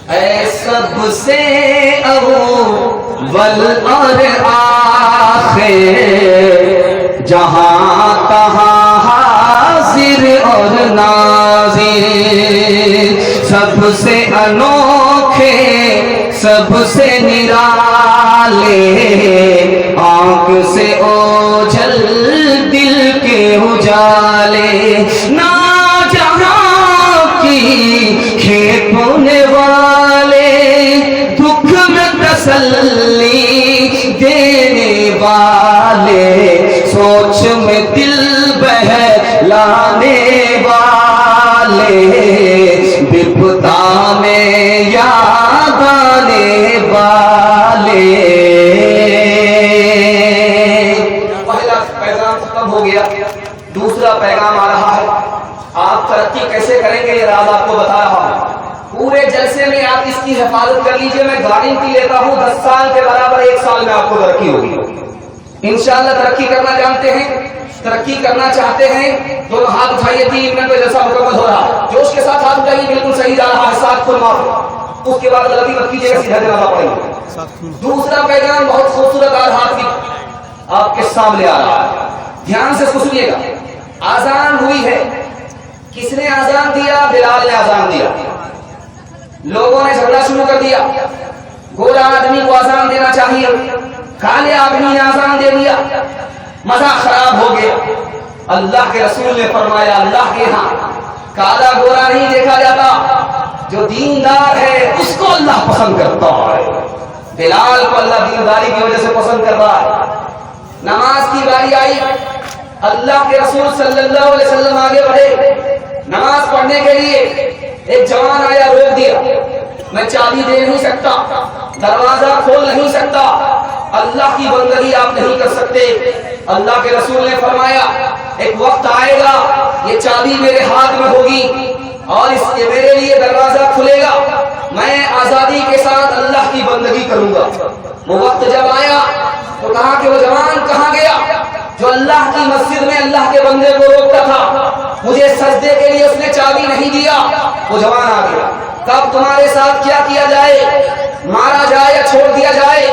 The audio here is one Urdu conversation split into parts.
اے سب سے اول اور آخر، جہاں تہاں حاضر اور ناظر، سب سے انوکھے سب سے نرالے، آنکھ سے اوجھل دل کے اجالے، نا جہاں کی کھیت بونے والے، دکھ میں تسلی دینے والے، سوچ میں دل بہلانے والے، بپتا میں یاد آنے والے۔ پہلا پیغام ختم ہو گیا، دوسرا پیغام آ رہا ہے۔ آپ ترقی کیسے کریں گے یہ راز آپ کو بتا رہا ہوں۔ پورے جلسے میں آپ اس کی حفاظت کر لیجئے، میں گارنٹی لیتا ہوں 10 سال کے برابر 1 سال میں آپ کو ترقی ہوگی انشاءاللہ۔ ترقی کرنا جانتے ہیں، ترقی کرنا چاہتے ہیں، دونوں ہاتھ اٹھائیے، 3 منٹ میں جلسہ مکمل ہو رہا ہے۔ جوش کے ساتھ ہاتھ اٹھائیے، بالکل صحیح جا رہا ہے، ساتھ کھل مار، اس کے بعد غلطی مت کیجیے گا، سیدھا جنازہ پڑھیں گے۔ دوسرا پیغام بہت خوبصورت آ رہا ہے، آپ کے سامنے آ رہا ہے، دھیان سے سنیے گا۔ آذان ہوئی ہے، کس نے آذان دیا؟ بلال نے آذان دیا۔ لوگوں نے جھگڑا شروع کر دیا، گورا آدمی کو آذان دینا چاہیے، کالے آدمی نے آذان دے دیا، مزہ خراب ہو گیا۔ اللہ کے رسول نے فرمایا اللہ کے ہاں کالا گورا نہیں دیکھا جاتا، جو دیندار ہے اس کو اللہ پسند کرتا ہے۔ بلال کو اللہ دینداری کی وجہ سے پسند کر رہا ہے۔ نماز کی باری آئی، اللہ کے رسول صلی اللہ علیہ وسلم آگے بڑھے نماز پڑھنے کے لیے۔ ایک جوان آیا، روک دیا، میں چابی دے نہیں سکتا، دروازہ کھول نہیں سکتا، اللہ کی بندگی آپ نہیں کر سکتے۔ اللہ کے رسول نے فرمایا ایک وقت آئے گا یہ چابی میرے ہاتھ میں ہوگی اور اس کے میرے لیے دروازہ کھلے گا، میں آزادی کے ساتھ اللہ کی بندگی کروں گا۔ وہ وقت جب آیا تو کہا کہ وہ جوان کہاں گیا جو اللہ کی مسجد میں اللہ کے بندے کو روکتا تھا؟ مجھے سجدے کے لیے اس نے چابی نہیں دیا۔ وہ جوان آ گیا، کب تمہارے ساتھ کیا کیا جائے، مارا جائے یا چھوڑ دیا جائے؟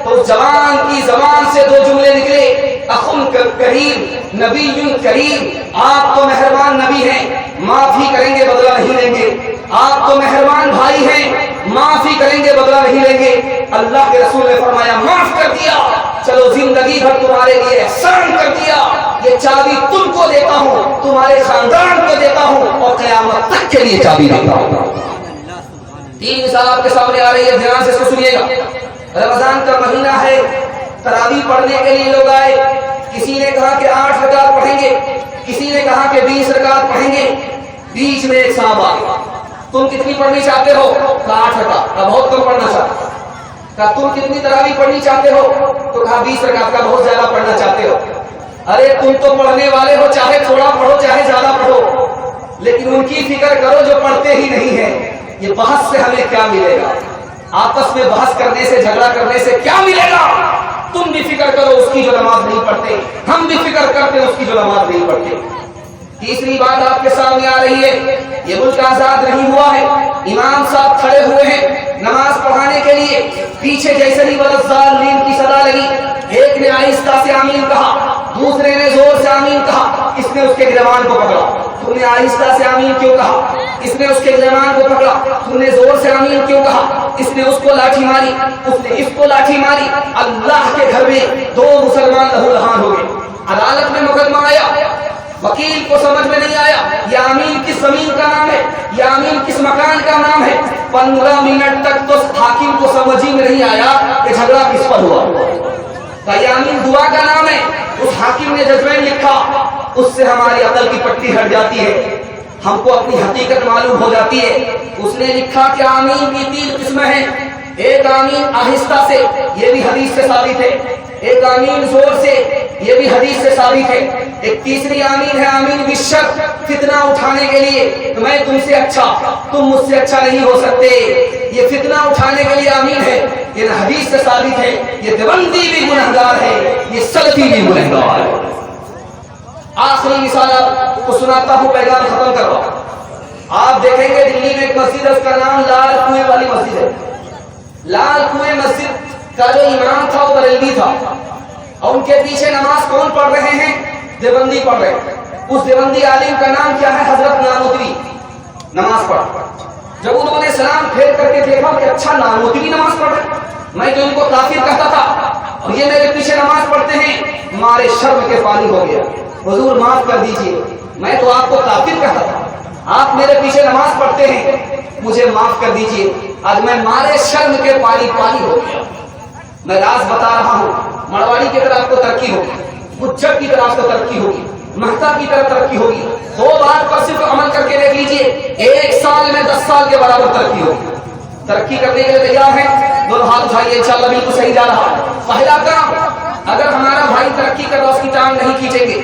تو جوان کی زبان سے 2 جملے نکلے، اخن کریم نبی کریم، آپ تو مہربان نبی ہیں، معافی کریں گے بدلہ نہیں لیں گے، آپ تو مہربان بھائی ہیں، معافی کریں گے بدلہ نہیں لیں گے۔ اللہ کے رسول نے فرمایا معاف کر دیا، چلو زندگی بھر تمہارے لیے احسان کر دیا، یہ چابی تم کو دیتا ہوں، تمہارے خاندان کو دیتا ہوں اور قیامت تک کے لیے چابی دیتا ہوں۔ 3 مثال آپ کے سامنے آ رہی ہے، دھیان سے سنیے گا۔ رمضان کا مہینہ ہے، تراویح پڑھنے کے لیے لوگ آئے، کسی نے کہا کہ 8 رکعت پڑھیں گے، کسی نے کہا کہ 20 رکعت پڑھیں گے۔ بیچ میں ایک صاحب آ گیا، تم کتنی پڑھنی چاہتے ہو؟ کہا 8 رکعت، کا بہت کم پڑھنا چاہتے ہو۔ کہا تم کتنی تراویح پڑھنی چاہتے ہو؟ تو کہا 20 رکعت، کا بہت زیادہ پڑھنا چاہتے ہو۔ ارے تم تو پڑھنے والے ہو، چاہے تھوڑا پڑھو چاہے زیادہ پڑھو، لیکن ان کی فکر کرو جو پڑھتے ہی نہیں ہیں۔ یہ بحث سے ہمیں کیا ملے گا؟ آپس میں بحث کرنے سے، جھگڑا کرنے سے کیا ملے گا؟ تم بھی فکر کرو اس کی جو نماز نہیں پڑھتے، ہم بھی فکر کرتے اس کی جو نماز نہیں پڑھتے۔ تیسری بات آپ کے سامنے آ رہی ہے، یہ ملک آزاد نہیں ہوا ہے، امام صاحب کھڑے ہوئے ہیں نماز پڑھانے کے لیے، پیچھے جیسے ہی والضالین کی صدا لگی، ایک نے آہستہ سے آمین کہا، دوسرے نے زور سے آمین کہا، اس نے اس کے گریبان کو پکڑا۔ تم نے آہستہ سے آمین کیوں کہا؟ اس نے اس کے گریبان کو پکڑا۔ تم نے زور سے آمین کیوں کہا؟ اس نے اس کو لاٹھی ماری، اس نے اس کو لاٹھی ماری۔ اللہ کے گھر میں 2 مسلمان لہو لہان ہو گئے۔ عدالت میں مقدمہ آیا، وکیل کو سمجھ میں نہیں آیا یہ آمین کس زمین کا نام ہے، یہ آمین کس مکان کا نام ہے۔ 15 منٹ تک تو حاکم کو سمجھ ہی میں نہیں آیا کہ جھگڑا کس پر ہوا۔ یہ آمین دعا کا نام ہے۔ اس حاکم نے ججمنٹ لکھا، اس سے ہماری عقل کی پٹی ہٹ جاتی ہے، ہم کو اپنی حقیقت معلوم ہو جاتی ہے۔ اس نے لکھا کہ آمین کی 3 قسمیں ہیں، ایک آمین آہستہ سے، یہ بھی حدیث سے ثابت ہے، ایک آمین زور سے، یہ بھی حدیث سے ثابت ہے، ایک تیسری آمین ہے آمین بالشک، فتنہ اٹھانے کے لیے کہ میں تم سے اچھا، تم مجھ سے اچھا نہیں ہو سکتے، یہ فتنہ اٹھانے کے لیے آمین ہے، یہ حدیث سے ثابت ہے۔ یہ دیوبندی بھی گنہگار ہے، یہ سلفی بھی گنہگار ہے۔ آخری مثال آپ کو سناتا ہوں، پیغام ختم کر رہا ہوں۔ آپ دیکھیں گے دلی میں ایک مسجد ہے، اس کا نام لال کنویں والی مسجد سے. لال کنویں مسجد کا جو امام تھا وہ بریلوی تھا اور ان کے پیچھے نماز کون پڑھ رہے ہیں؟ دیوبندی پڑھ رہے ہیں. اس دیوبندی عالم کا نام کیا ہے؟ حضرت نانوتوی. نماز پڑھ. جب انہوں نے سلام پھیر کر کے دیکھا کہ اچھا نانوتوی نماز پڑھ رہے, میں تو ان کو کافر کہتا تھا اور یہ میرے پیچھے نماز پڑھتے ہیں, مارے شرم کے پانی ہو گیا. حضور معاف کر دیجئے, میں تو آپ کو کافر کہتا تھا, آپ میرے پیچھے نماز پڑھتے ہیں, مجھے معاف کر دیجئے, آج میں مارے شرم کے پانی ہو گیا. میں راز بتا رہا ہوں, مڑواڑی کی طرف آپ کو ترقی ہوگی, گجر کی طرف آپ کو ترقی ہوگی, مہتا کی طرف ترقی ہوگی. 2 بات پر صرف عمل کر کے دیکھ لیجئے, 1 سال میں 10 سال کے برابر ترقی ہوگی. ترقی کرنے کے لیے تیار ہیں؟ دونوں ہاتھ اٹھائیے, انشاءاللہ بالکل صحیح جا رہا ہے. پہلا کام, اگر ہمارا بھائی ترقی کر رہا اس کی ٹانگ نہیں کھینچیں گے.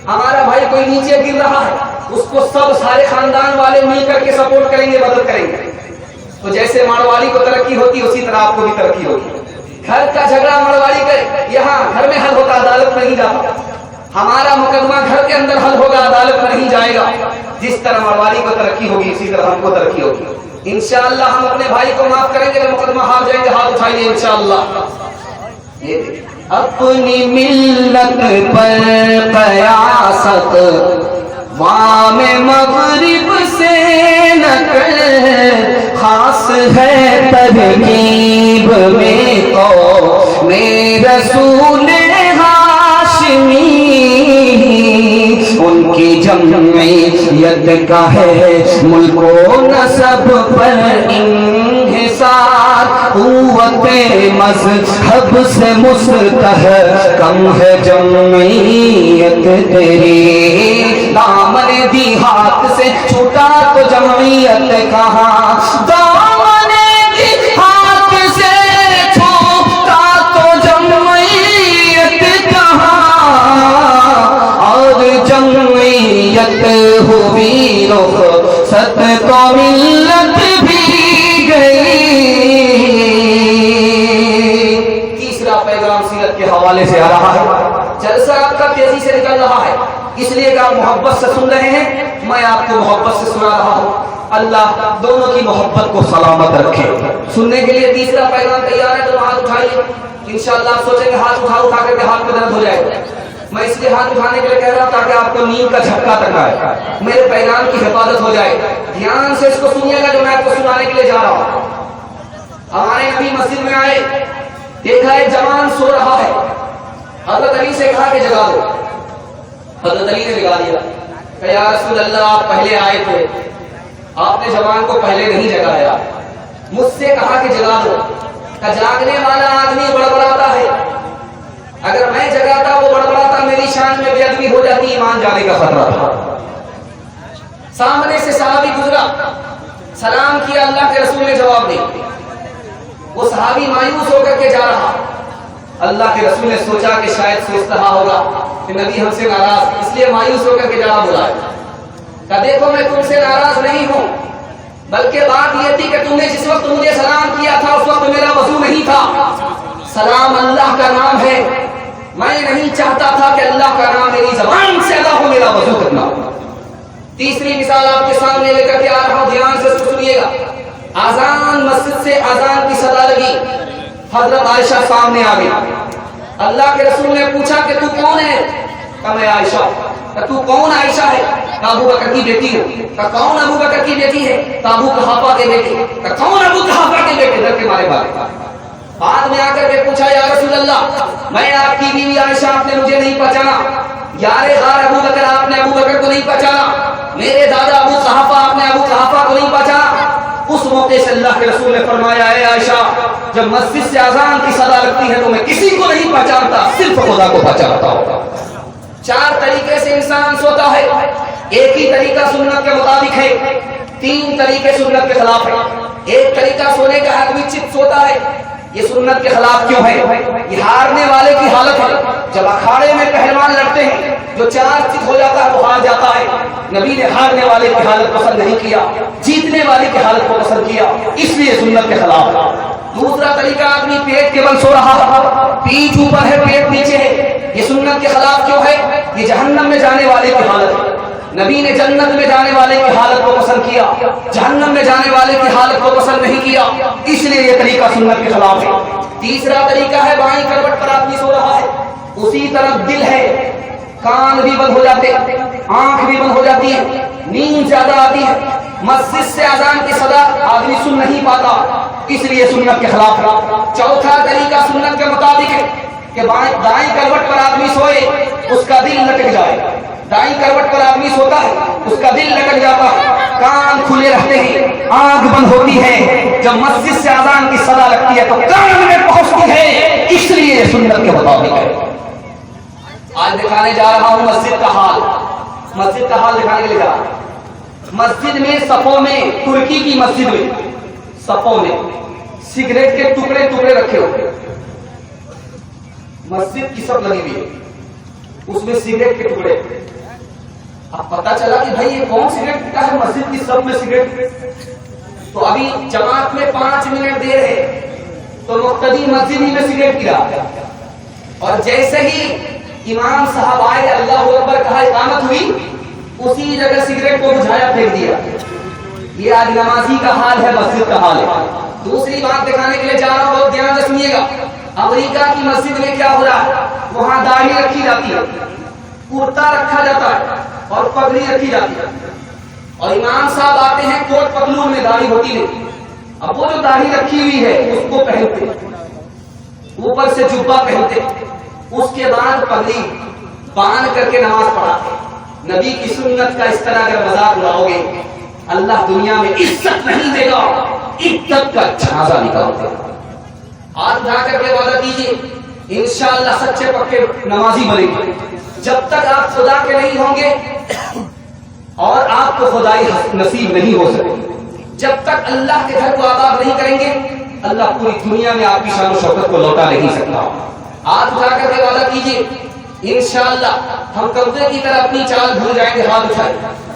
ہمارا بھائی کوئی نیچے گر رہا ہے, اس کو سارے خاندان والے مل کر کے سپورٹ کریں گے, مدد کریں گے. تو جیسے مڑواڑی کو ترقی ہوتی اسی طرح آپ کو بھی ترقی ہوگی. گھر کا جھگڑا مڑواڑی کرے, یہاں گھر میں حل ہوتا, عدالت میں نہیں جاتا. ہمارا مقدمہ گھر کے اندر حل ہوگا, عدالت میں نہیں جائے گا. جس طرح مڑواڑی کو ترقی ہوگی اسی طرح ہم کو ترقی ہوگی. انشاءاللہ ہم اپنے بھائی کو معاف کریں گے, مقدمہ ہار جائیں گے. ہاتھ اٹھائیے انشاءاللہ. اپنی ملت پر قیاست وام مغرب سے نہ کر, خاص ہے ترکیب میں قوم رسول ہاشمی. ان کی جمعیت کا ہے ملک و نسب پر انحصار, قوت مذہب سے مستحکم ہے جمعیت تیری. دامن دی ہاتھ سے چھوٹا تو جمعیت کہاں, دامن دی ہاتھ سے چھوٹا تو جمعیت کہاں, اور جمعیت ہوئی رخصت تو ملت بھی گئی. تیسرا پیغام سیرت کے حوالے سے آ رہا ہے. جلسہ آپ کا تیزی سے نکل رہا ہے, اس لیے کہ آپ محبت سے سن رہے ہیں, میں آپ کو محبت سے سنا رہا ہوں. اللہ دونوں کی محبت کو سلامت رکھے. سننے کے لیے تیسرا پیغام تیار ہے تو ہاتھ اٹھائیے. انشاءاللہ آپ سوچیں گے ہاتھ اٹھا کر کے ہاتھ میں درد ہو جائے گا. میں اس لیے ہاتھ اٹھانے کے لیے کہہ رہا ہوں تاکہ آپ کو نیند کا جھٹکا تک آئے, میرے پیغام کی حفاظت ہو جائے. دھیان سے اس کو سنیے گا جو میں آپ کو سنانے کے لیے جا رہا ہوں. ہمارے نبی مسجد میں آئے, دیکھا ایک جوان سو رہا ہے. حضرت علی سے کہا کہ جگا دو. حضرت علی نے جگا دیا. کہ یا رسول اللہ آپ پہلے آئے تھے, آپ نے جوان کو پہلے نہیں جگایا. مجھ سے کہا کہ جگا دو. کہ جاگنے والا آدمی بڑبڑاتا ہے, اگر میں جگاتا وہ بڑبڑاتا, میری شان میں بے ادبی ہو جاتی, ایمان جانے کا خطرہ تھا. سامنے سے صحابی گزرا, سلام کیا, اللہ کے رسول نے جواب نہیں. وہ صحابی مایوس ہو کر کے جا رہا. اللہ کے رسول نے سوچا کہ شاید سوچ رہا ہوگا کہ نبی ہم سے ناراض, اس لیے مایوس ہو کر کے جواب بلایا. کہ دیکھو میں تم سے ناراض نہیں ہوں, بلکہ بات یہ تھی کہ تم نے جس وقت مجھے سلام کیا تھا اس وقت میرا وضو نہیں تھا. سلام اللہ کا نام ہے, میں نہیں چاہتا تھا کہ اللہ کا نام میری زبان سے ادا ہو, میرا وضو کرنا. تیسری مثال آپ کے سامنے لے کر کے آ رہا ہوں, دھیان سے سنیے گا. اذان مسجد سے اذان کی صدا لگی, حضرت عائشہ سامنے آ گئی. اللہ کے رسول نے پوچھا کہ تو کون ہے؟ کہ میں عائشہ. کہ تو کون عائشہ ہے؟ کہ ابو بکر کی بیٹی ہوں. کہ کون ابو بکر کی بیٹی ہے؟ کہ ابو قحافہ کے بیٹے. کہ کون ابو قحافہ کے بیٹے؟ ڈر کے مارے بات. بعد میں آ کر کے پوچھا یا رسول اللہ میں آپ کی بیوی عائشہ, آپ نے مجھے نہیں پہچانا. یار غار ابو بکر, آپ نے ابو بکر کو نہیں پہچانا. میرے دادا ابو قحافہ, آپ نے ابو قحافہ کو نہیں پہچانا. اس موقع سے اللہ کے رسول نے فرمایا اے عائشہ, جب مسجد سے اذان کی صدا لگتی ہے تو میں کسی کو نہیں پہچانتا, صرف خدا کو پہچانتا ہوں. 4 طریقے سے انسان سوتا ہے, ایک ہی طریقہ سنت کے مطابق ہے, 3 طریقے سنت کے خلاف ہے. ایک طریقہ سونے کا آدمی چت سوتا ہے, یہ سنت کے خلاف کیوں ہے؟ یہ ہارنے والے کی حالت ہے. جب اکھاڑے میں پہلوان لڑتے ہیں, جو 4 چت ہو جاتا ہے وہ ہار جاتا ہے. نبی نے ہارنے والے کی حالت پسند نہیں کیا, جیتنے والے کی حالت کو پسند کیا, اس لیے سنت کے خلاف. دوسرا طریقہ آدمی پیٹ کے بل سو رہا ہے, پیٹھ اوپر ہے پیٹ نیچے ہے, یہ سنت کے خلاف کیوں ہے؟ یہ جہنم میں جانے والے کی حالت ہے. نبی نے جنت میں جانے والے کی حالت کو پسند کیا، جہنم میں جانے والے کی حالت کو پسند نہیں کیا، اس لیے یہ طریقہ سنت کے خلاف ہے۔ تیسرا طریقہ ہے بائیں کروٹ پر آدمی سو رہا ہے، اسی طرف دل ہے، کان بھی بند ہو جاتے، آنکھ بھی بند ہو جاتی ہے، نیند زیادہ آتی ہے، مسجد سے اذان کی صدا آدمی سن نہیں پاتا، اس لیے سنت کے خلاف ہے۔ چوتھا طریقہ سنت کے مطابق ہے کہ دائیں کروٹ پر آدمی سوئے اس کا دل لٹک جائے، دائیں کروٹ پر آدمی سوتا ہے اس کا دل لٹک جاتا ہے، کان کھلے رہتے ہیں، آنکھ بند ہوتی ہے، جب مسجد سے اذان کی صدا لگتی ہے تو کان میں پہنچتی ہے، اس لیے یہ سنت کے مطابق ہے۔ آج دکھانے جا رہا ہوں مسجد کا حال، مسجد کا حال دکھانے کے لیے جا رہا ہوں۔ مسجد میں صفوں میں، ترکی کی مسجد میں صفوں میں سگریٹ کے ٹکڑے ٹکڑے رکھے ہوئے، مسجد کی سب لگی ہوئی ہے، اس میں سگریٹ کے ٹکڑے۔ اب پتا چلا کہ بھائی یہ کون سگریٹ پیتا ہے مسجد کی سب میں سگریٹ، تو ابھی جماعت میں 5 منٹ دیر ہے تو مقتدی مسجد ہی میں سگریٹ پی رہا ہے، اور جیسے ہی امام صاحب آئے اللہ اکبر کہا اقامت ہوئی، اسی جگہ سگریٹ کو بجھایا پھینک دیا۔ یہ آج نمازی کا حال ہے، مسجد کا حال ہے۔ دوسری بات دکھانے کے لیے جا رہا ہوں، بہت دھیان سے سنیے گا۔ امریکہ کی مسجد میں کیا ہو رہا ہے؟ وہاں داڑھی رکھی جاتی ہے، کرتا رکھا جاتا ہے اور پگڑی رکھی جاتی ہے، اور امام صاحب آتے ہیں کوٹ پتلون میں، داڑھی ہوتی نہیں، اب وہ جو داڑھی رکھی ہوئی ہے اس کو پہنتے، اوپر سے جبہ پہنتے، اس کے بعد پگڑی باندھ کر کے نماز پڑھاتے۔ نبی کی سنت کا اس طرح اگر مذاق اڑاؤ گے اللہ دنیا میں عزت نہیں دے گا، عزت کا جھانسا نکال دے گا۔ ہاتھ اٹھا کر کے وعدہ کیجیے انشاءاللہ سچے پکے نمازی بنیں گے۔ جب تک آپ خدا کے نہیں ہوں گے اور آپ کو خدائی نصیب نہیں ہو سکے، جب تک اللہ کے گھر کو آباد نہیں کریں گے اللہ پوری دنیا میں آپ کی شان و شوکت کو لوٹا نہیں سکتا۔ ہاتھ اٹھا کر کے وعدہ کیجیے انشاءاللہ ہم قبضے کی طرح اپنی چال بھول جائیں گے۔ ہاتھ اٹھائیں۔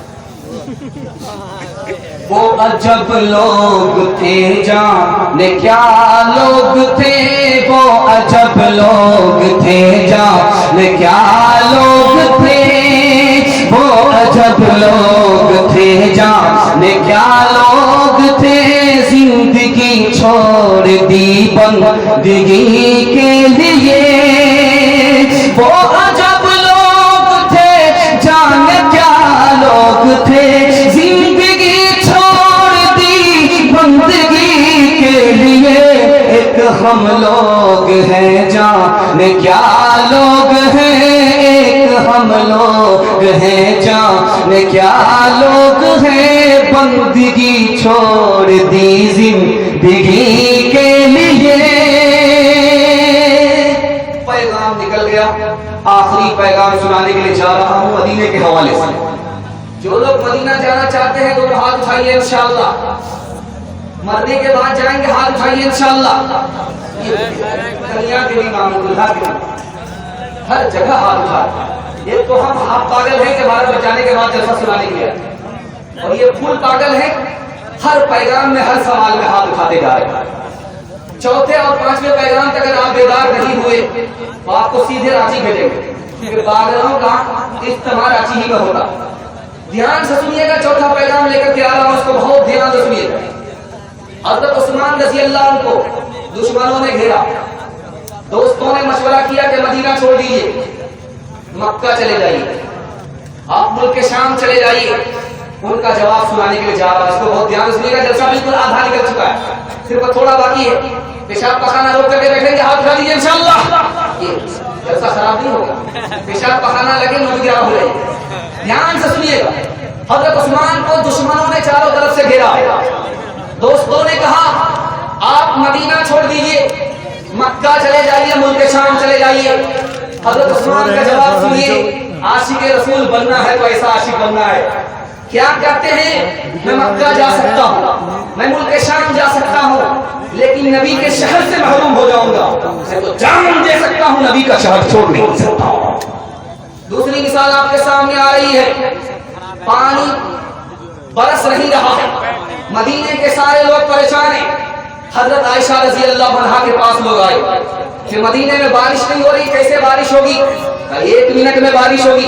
وہ عجب لوگ تھے جانے کیا لوگ تھے، وہ عجب لوگ تھے جانے کیا لوگ تھے، وہ عجب لوگ تھے جانے کیا لوگ تھے، زندگی چھوڑ دی بندگی کے لیے، وہ عجب لوگ تھے جانے کیا لوگ تھے، بندگی کے لیے ایک ہم لوگ ہیں جانے کیا لوگ ہیں، ایک ہم لوگ ہیں جانے کیا لوگ ہیں، بندگی چھوڑ دی زندگی کے لیے۔ پیغام نکل گیا، آخری پیغام سنانے کے لیے جا رہا ہوں مدینے کے حوالے سے۔ جو لوگ مدینہ جانا چاہتے ہیں تو ہاتھ اٹھائیے انشاءاللہ، مرنے کے بعد جائیں گے ہاتھ اٹھائیے انشاءاللہ۔ دنیا کے بھی معمول اللہ کے ہر جگہ ہاتھ اٹھائے۔ ایک تو ہم آپ پاگل ہیں کہ بھارت بچانے کے بعد جلسہ سنانے کے لیے، اور یہ پھول پاگل ہیں ہر پیغام میں ہر سوال میں ہاتھ اٹھاتے جا رہے ہیں۔ چوتھے اور 5ویں پیغام تک اگر آپ بیدار نہیں ہوئے تو آپ کو سیدھے رانچی بھیجیں گے کہ پاگلوں کا اجتماع رانچی ہی میں ہوگا۔ دھیان سے سنیے گا، چوتھا پیغام لے کر کے آ رہا ہوں، اس کو بہت دھیان سے سنیے گا۔ حضرت عثمان رضی اللہ عنہ کو دشمنوں نے گھیرا، دوستوں نے مشورہ کیا کہ مدینہ چھوڑ دیجیے، مکہ چلے جائیے، آپ ملک شام چلے جائیے۔ ان کا جواب سنانے کے لیے جا رہا ہے، اس کو بہت دھیان سے سنیے گا، جلسہ بالکل آدھا نکل چکا ہے، صرف تھوڑا باقی ہے۔ پیشاب پخانہ روک کر کے بیٹھیں گے، ہاتھ اٹھا دیجیے انشاءاللہ، یہ جلسہ خراب نہیں ہوگا۔ پیشاب پخانہ لگے مجھ گیا ہو جائے، دھیان سے سنیے گا۔ حضرت عثمان کو دشمنوں نے چاروں طرف سے گھیرا، دوستوں نے کہا آپ مدینہ چھوڑ دیجئے، مکہ چلے جائیے، ملک شام چلے جائیے۔ حضرت عثمان کا جواب سنیے، عاشق رسول بننا ہے تو ایسا عاشق بننا ہے۔ کیا کہتے ہیں؟ میں مکہ جا سکتا ہوں، میں ملک شام جا سکتا ہوں، لیکن نبی کے شہر سے محروم ہو جاؤں گا، میں تو جان دے سکتا ہوں، نبی کا شہر چھوڑ نہیں سکتا ہوں۔ دوسری مثال آپ کے سامنے آ رہی ہے، پانی برس نہیں رہا، مدینے کے سارے لوگ پریشان ہیں۔ حضرت عائشہ رضی اللہ عنہا کے پاس لوگ آئے کہ مدینے میں بارش نہیں ہو رہی، کیسے بارش ہوگی؟ 1 منٹ میں بارش ہوگی۔